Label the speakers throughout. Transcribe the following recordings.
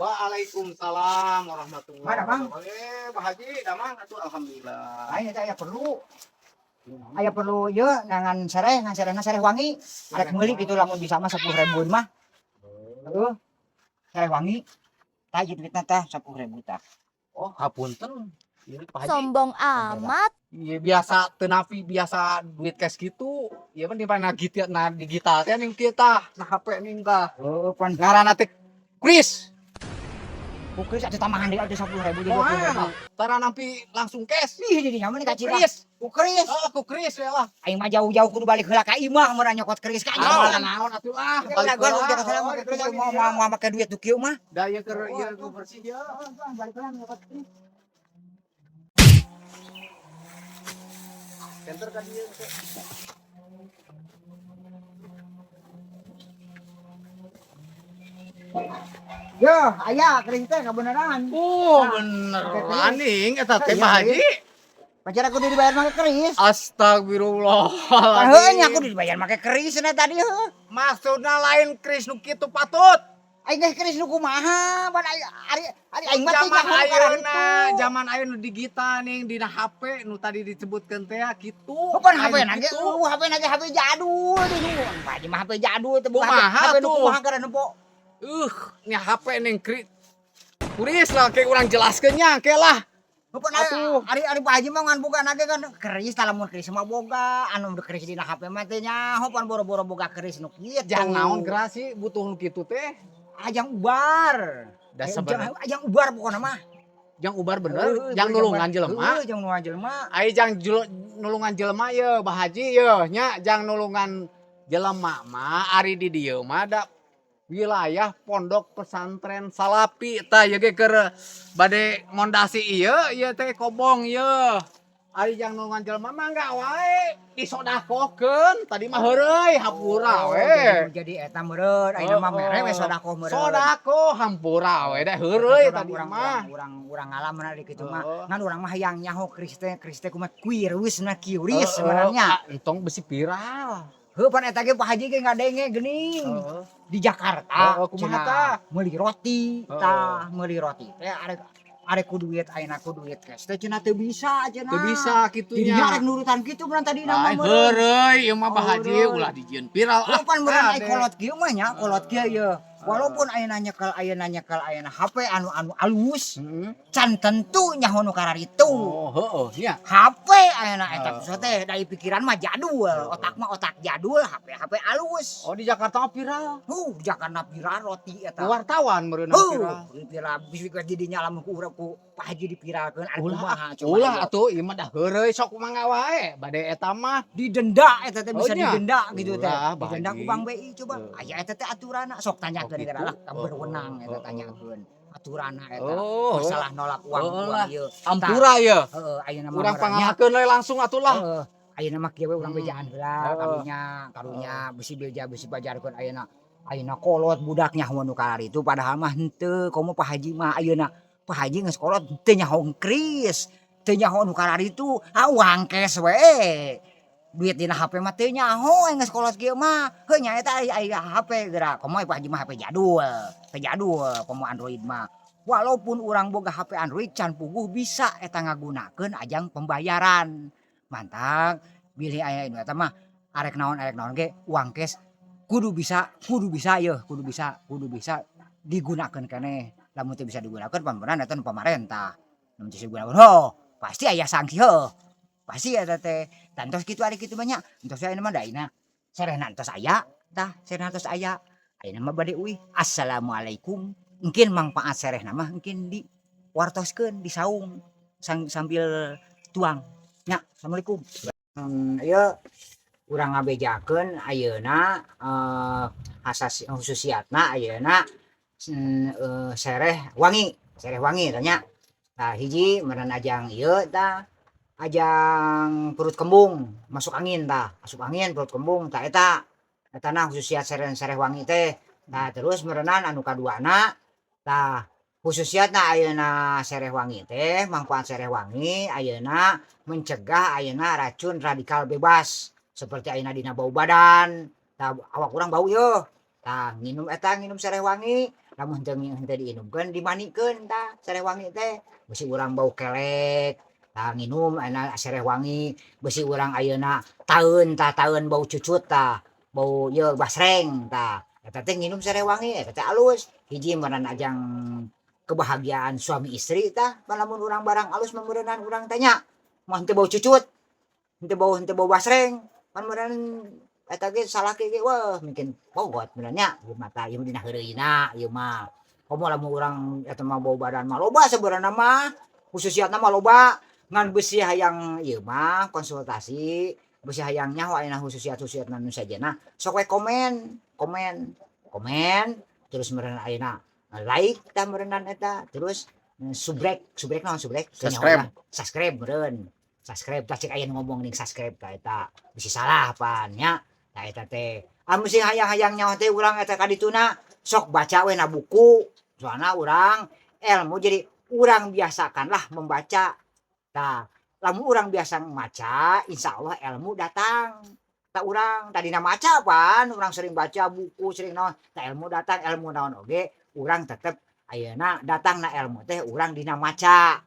Speaker 1: Waalaikumsalam warahmatullahi
Speaker 2: Mana, Bang?
Speaker 1: wabarakatuh. Pak Haji, damang atuh alhamdulillah.
Speaker 2: Ayo aya perlu ye ngan sareh wangi. Arek meuli kitu lamun bisa mah 10.000 mah. Heuh. Sareh wangi. Tah ieu duitna tah 10.000 tah.
Speaker 1: Oh, hapunten. Ieu Pak Haji.
Speaker 3: Sombong amat.
Speaker 1: Iya biasa tenapi biasa duit cash gitu. Iya mah di mana gitu na digital teh ning kita, nah HP ning tah.
Speaker 2: Heuh pan
Speaker 1: Ngaranna teh Kris.
Speaker 2: Kukris atuh tambahan deui atuh 10.000 di
Speaker 1: Oh,
Speaker 2: 20.000.
Speaker 1: tara nampi langsung cash.
Speaker 2: Ih jadi nyaman ka Cina.
Speaker 1: Kris.
Speaker 2: Kukris.
Speaker 1: Oh, ku Kris we lah.
Speaker 2: Aing mah jauh-jauh kudu balik heula ka imah mun nyokot kris ka
Speaker 1: Naon
Speaker 2: imah.
Speaker 1: naon atuh ah.
Speaker 2: Balik heula jangan salah make kris mau make duit tuh kieu mah.
Speaker 1: Daya keur ieu ku bersih ya.
Speaker 2: Balik heula nyokot kris.
Speaker 1: Center ka dieu.
Speaker 2: Yo, aya kris teh kabeneran.
Speaker 1: Oh, bener maning eta teh Pak Haji.
Speaker 2: Pacar aku dibayar make kris.
Speaker 1: Astagfirullah.
Speaker 2: Heuh nya aku dibayar make kris cenah tadi heuh.
Speaker 1: Maksudna lain Kris nu kitu patut.
Speaker 2: Aing geus kris nu kumaha? Ban ari aing mah
Speaker 1: Zaman ayeuna, zaman ayeuna digital ning dina HP nu tadi disebutkeun teh kitu.
Speaker 2: Bukan HP na ge, HP na ge HP jadul teh. Pak mah HP jadul teh bukan HP nu kumaha karena po.
Speaker 1: Nya HP ning Kris lah kayak urang jelaskeun nya ke lah.
Speaker 2: Bukan ari Pak Haji mah ngan bukan lagi kan keris talamun keris mah boga anu keris dina HP mah teh nyaho pan boro-boro boga keris nu kieu.
Speaker 1: Jang naon gerasi butuh nu kitu teh.
Speaker 2: Ajang ubar. Ajang ubar pokona mah.
Speaker 1: Jang ubar bener, jang nulungan jelema.
Speaker 2: Heuh, jang nulungan jelema.
Speaker 1: Ai jang nulungan jelema ye Bah Haji ye nya jang nulungan jelema mah ari di dieu mah da wilayah pondok pesantren Salapi tah ye ge keur bade mondasi ieu teh kobong ye. Ari jang nulungan jelema mah enggak wae disodakokeun tadi mah heureuy hampura we.
Speaker 2: Jadi eta meureun ayeuna mah mere we sodako meureun.
Speaker 1: Sodako hampura we da heureuy tadi mah.
Speaker 2: Urang ngalaman ari kitu mah. Ngan urang mah hayang nyaho kris teh kumaha kuirusna kiuris sebenarnya.
Speaker 1: Entong besi viral.
Speaker 2: Heuh pan eta ge Pak Haji ge ngadenge geuning. Di Jakarta
Speaker 1: kumaha tah?
Speaker 2: Meuli roti tah, meuli roti teh arek ku duit ayeuna ku duit cash teh cenah teu bisa cenah.
Speaker 1: Teu bisa kitunya.
Speaker 2: Dinya arek nurutan kitu beran tadi nama meureun.
Speaker 1: Heureuy ieu mah Bah Haji ulah dijieun viral.
Speaker 2: Pan beran ai kolot kieu mah nya, kolot kieu ye. Walaupun ayeuna nyekel ayeuna HP anu alus, can tentu nyaho nu kararitu.
Speaker 1: Oh, heueuh nya.
Speaker 2: HP ayeuna eta teh dari pikiran mah jadul, otak mah otak jadul, HP alus.
Speaker 1: Oh di Jakarta mah viral.
Speaker 2: Di Jakarta viral roti eta.
Speaker 1: Wartawan meureunna viral.
Speaker 2: Viral bisa jadinya lamun ku urang ku Pak Haji dipiralkeun anu kumaha coba.
Speaker 1: Ulah atuh ieu mah dah heureuy sok mangga wae. Bade eta mah
Speaker 2: didenda eta teh bisa
Speaker 1: nya.
Speaker 2: didenda gitu teh.
Speaker 1: Ulah,
Speaker 2: Didenda ku
Speaker 1: Haji.
Speaker 2: Bank BI coba. Aya eta teh aturanna sok tanyakeun gara lah berwenang eta tanyakeun. Aturanna eta. Masalah nolak uang ieu.
Speaker 1: Hampura ye.
Speaker 2: Heeh, ayeuna mah
Speaker 1: Urang pangalakeun we langsung atuh lah.
Speaker 2: Heeh. Ayeuna mah kieu we urang bejaan heula karunya besi bajarkeun ayeuna kolot budaknya nu kararitu padahal mah henteu komo Pak Haji mah ayeuna Pak Haji geus kolot teu nyaho kris, teu nyaho nu kararitu, uang cash we. Duit dina HP mah teu nyaho geus kolot kieu mah. Heuh nya eta aya HP geura, komo Pak Haji mah HP jadul, komo Android mah. Walaupun urang boga HP Android can puguh bisa eta ngagunakeun ajang pembayaran. Mantap, bilih aya anu eta mah arek naon ge uang cash kudu bisa digunakeun keneh. Lamun teu bisa digunakeun pamberan eta nu pamarentah. Lamun teu bisa digunakeun pasti aya sanksi pasti eta teh. Dan tos kitu ari kitu banyak. Entos ayeuna mah daina serehna entos aya tah, serehna entos aya. Ayeuna mah bade euy. Assalamualaikum. Engkin mangpaat serehna mah engkin di wartoskeun di saung sambil tuang. Nya, assalamualaikum. Ieu urang ngabejakeun ayeuna khususiatna ayeuna sereh wangi tanya. Tah hiji meureun ajang ieu tah ajang perut kembung masuk angin perut kembung tah etana khususiat sereh wangi teh. Nah terus meureunna anu kaduana tah khususiatna ayeuna sereh wangi teh mangpaat sereh wangi ayeuna mencegah ayeuna racun radikal bebas seperti ayeuna dina bau badan tah awak urang bau yeuh tah nginum sereh wangi lamun henteu diinumkeun dimanikeun tah sareh wangi teh bisi urang bau kelek tah nginum ana sareh wangi bisi urang ayeuna taeun bau cucut tah bau ieu basreng tah eta teh nginum sareh wangi eta teh alus hiji meureun ajang kebahagiaan suami istri tah lamun urang barang alus meureunnan urang teh nya moh henteu bau cucut henteu bau basreng pan meureun eta ge salaki ge weuh mungkin bogot bener nya ieu mah tah ieu dina heureuina ieu mah komo lamun urang eta mah bau badan mah loba sebenarnya mah khususiyatna mah loba ngan beusi hayang ieu mah konsultasi beusi hayang nyaho aya khususiyat-khususiyatna nu sajena sok we komen terus meureun ayeuna like tah meureunnan eta terus subrek naon subrek subscribe meureun subscribe tah cek aya nu ngomong ning subscribe tah eta bisi salah pan nya tah eta teh mun sing hayang-hayang nyaho teh urang eta ka dituna sok baca we na buku soalna urang ilmu jadi urang biasakanlah membaca tah lamun urang biasa maca insyaallah ilmu datang tah urang tadina maca pan urang sering baca buku sering naon tah ilmu datang ilmu naon oge urang tetep ayeuna datangna ilmu teh urang dina maca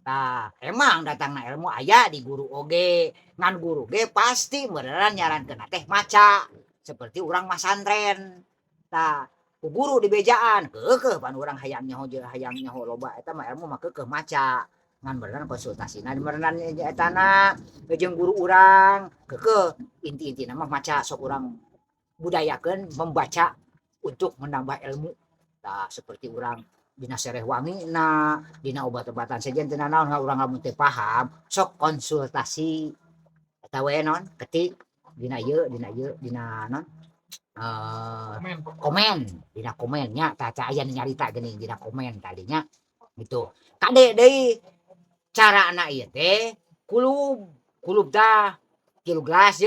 Speaker 2: tah emang datangna ilmu aya di guru oge ngan guru ge pasti beneran nyarankeunna teh maca seperti urang masantren tah ku guru di bejaan keukeuh pan urang hayang nyaho loba eta mah ilmu mah keukeuh maca ngan beneran konsultasina beneran etana jeung guru urang keukeuh inti-intina mah maca sok urang budayakeun membaca untuk menambah ilmu tah seperti urang dina sereh wangina dina obat-obatan sejen teu naon urang lamun teu paham sok konsultasi eta we naon ketik dina ieu dina naon komen dina komennya tah aya nu nyarita geuning dina komen tadinya gitu kade deui carana ieu teh kulub tah 3 gelas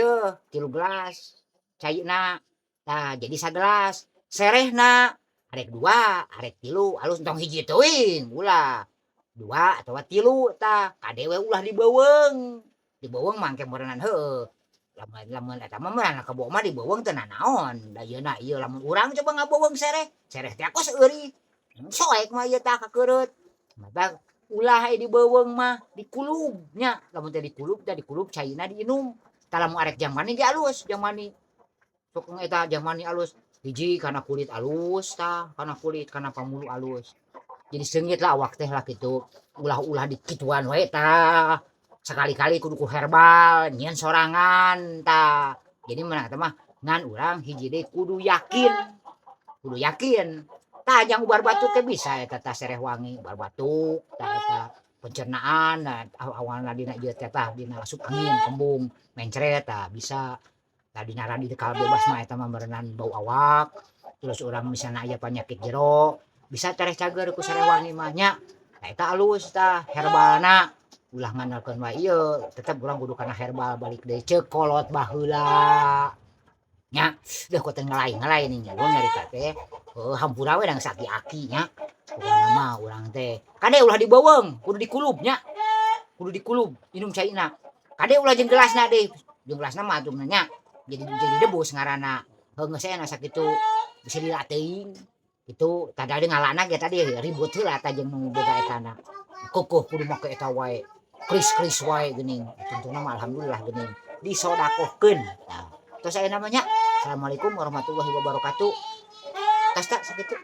Speaker 2: cairna tah jadi 1 gelas serehna arek 2 arek 3 alus entong hiji teuing ulah 2 atawa 3 tah kade we ulah dibeuweung mangke meureunnan heueuh lamun eta mah meureunna kebo mah dibeuweung teu nanaon da ieuna ieu lamun urang coba ngabeuweung sereh teh kos eueuh soek mah ieu tah kakeureut mata ulah dibeuweung mah dikulub nya lamun teh dikulub cairna diinum tah lamun arek jamani ge alus jamani sok eta jamani alus hiji kana kulit alus tah kana pamulu alus jadi seungit lah awak teh lah kitu ulah-ulah dikituan we tah sekali-kali kudu ku herbal nyieun sorangan tah jadi meunang teh mah ngan urang hiji deui kudu yakin tah jang ubar batuk teh bisa eta tah sereh wangi ubar batuk tah eta pencernaan awalna dina ieu teh tah dina asup angin kembung mencret tah bisa tah dina radi dekal bebas mah eta mah meureunnan bau awak terus urang misalna aya panyakit jero bisa tareh cager ku sareh wangi mah nya tah eta alus tah herbalna ulah ngandalkeun wae ieu tetep urang kudu kana herbal balik deui ceuk kolot baheula nya deuh ku teh ngalai nih urang nyarita teh hampura we dang saki-aki nya pokona mah urang teh kade ulah dibeuweung kudu dikulub nya kudu dikulub inum cairna kade ulah jeung gelasna deui jeung gelasna mah atuh nya jadi debus ngaranna heungeuh saena sakitu bisa lila teuing itu tadi ngalana ge tadi ribut heula tah jeung nu boga etana kukuh kudu make eta wae kris wae geuning tuntuna mah alhamdulillah geuning disodakohkeun nah tos aya namanya assalamualaikum warahmatullahi wabarakatuh tas tak sakitu